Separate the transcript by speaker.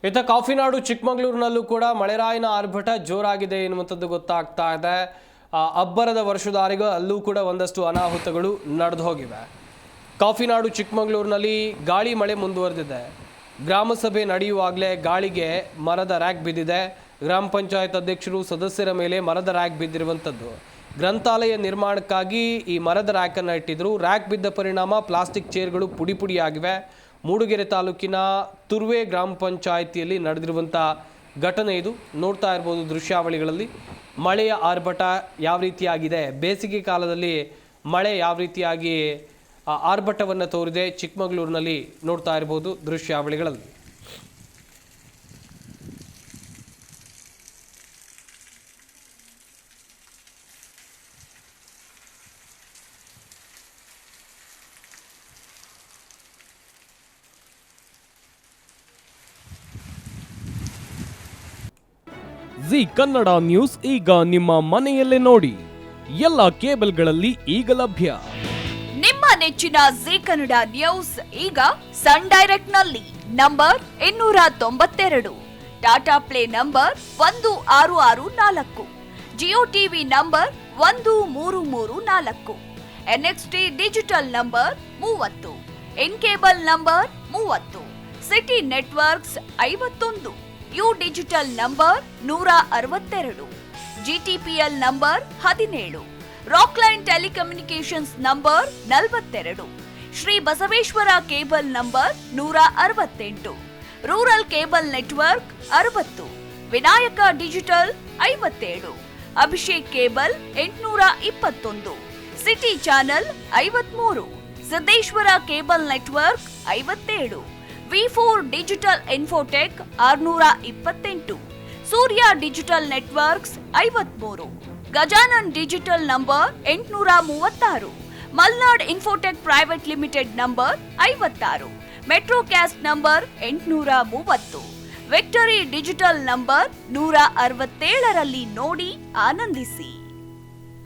Speaker 1: ಇತ್ತ ಕಾಫಿನಾಡು ಚಿಕ್ಕಮಗಳೂರಿನಲ್ಲೂ ಕೂಡ ಮಳೆರಾಯನ ಆರ್ಭಟ ಜೋರಾಗಿದೆ ಎನ್ನುವಂಥದ್ದು ಗೊತ್ತಾಗ್ತಾ ಇದೆ. ಅಬ್ಬರದ ವರ್ಷಧಾರಿಗೆ ಅಲ್ಲೂ ಕೂಡ ಒಂದಷ್ಟು ಅನಾಹುತಗಳು ನಡೆದು ಹೋಗಿವೆ. ಕಾಫಿನಾಡು ಚಿಕ್ಕಮಗಳೂರಿನಲ್ಲಿ ಗಾಳಿ ಮಳೆ ಮುಂದುವರೆದಿದೆ. ಗ್ರಾಮ ಸಭೆ ನಡೆಯುವಾಗಲೇ ಗಾಳಿಗೆ ಮರದ ರ್ಯಾಕ್ ಬಿದ್ದಿದೆ. ಗ್ರಾಮ ಪಂಚಾಯತ್ ಅಧ್ಯಕ್ಷರು ಸದಸ್ಯರ ಮೇಲೆ ಮರದ ರ್ಯಾಕ್ ಬಿದ್ದಿರುವಂಥದ್ದು. ಗ್ರಂಥಾಲಯ ನಿರ್ಮಾಣಕ್ಕಾಗಿ ಈ ಮರದ ರ್ಯಾಕನ್ನು ಇಟ್ಟಿದ್ರು. ರ್ಯಾಕ್ ಬಿದ್ದ ಪರಿಣಾಮ ಪ್ಲಾಸ್ಟಿಕ್ ಚೇರ್ಗಳು ಪುಡಿ ಪುಡಿಯಾಗಿವೆ. ಮೂಡುಗೆರೆ ತಾಲೂಕಿನ ತುರ್ವೆ ಗ್ರಾಮ ಪಂಚಾಯಿತಿಯಲ್ಲಿ ನಡೆದಿರುವಂಥ ಘಟನೆ ಇದು. ನೋಡ್ತಾ ಇರ್ಬೋದು ದೃಶ್ಯಾವಳಿಗಳಲ್ಲಿ ಮಳೆಯ ಆರ್ಭಟ ಯಾವ ರೀತಿಯಾಗಿದೆ, ಬೇಸಿಗೆ ಕಾಲದಲ್ಲಿ ಮಳೆ ಯಾವ ರೀತಿಯಾಗಿ ಆರ್ಭಟವನ್ನು ತೋರಿದೆ ಚಿಕ್ಕಮಗಳೂರಿನಲ್ಲಿ ನೋಡ್ತಾ ಇರ್ಬೋದು ದೃಶ್ಯಾವಳಿಗಳಲ್ಲಿ.
Speaker 2: ಜಿ ಕನ್ನಡ ನ್ಯೂಸ್ ಈಗ ನಿಮ್ಮ ಮನೆಯಲ್ಲೇ ನೋಡಿ. ಎಲ್ಲ ಕೇಬಲ್ಗಳಲ್ಲಿ ಈಗ ಲಭ್ಯ.
Speaker 3: ನಿಮ್ಮ ನೆಚ್ಚಿನ ಜಿ ಕನ್ನಡ ನ್ಯೂಸ್ ಈಗ ಸನ್ ಡೈರೆಕ್ಟ್ ನಲ್ಲಿ number 292, Tata play number 1664, Jio TV number 1334, NXT digital number 30, in cable number 30, city networks 51, U digital number 162, GTPL number 17, Rockline telecommunications number 42, Shri Basaveshwara cable number 168, rural cable network 60, Vinayaka digital 57, Abhishek cable 821, city channel 53, Siddeshwara cable network 57, ವಿ4 digital infotech 628, Surya digital networks 53, Gajanan digital number 836, Malnad infotech private limited number 56, Metrocast number 830, victory digital number 167ರಲ್ಲಿ ನೋಡಿ ಆನಂದಿಸಿ.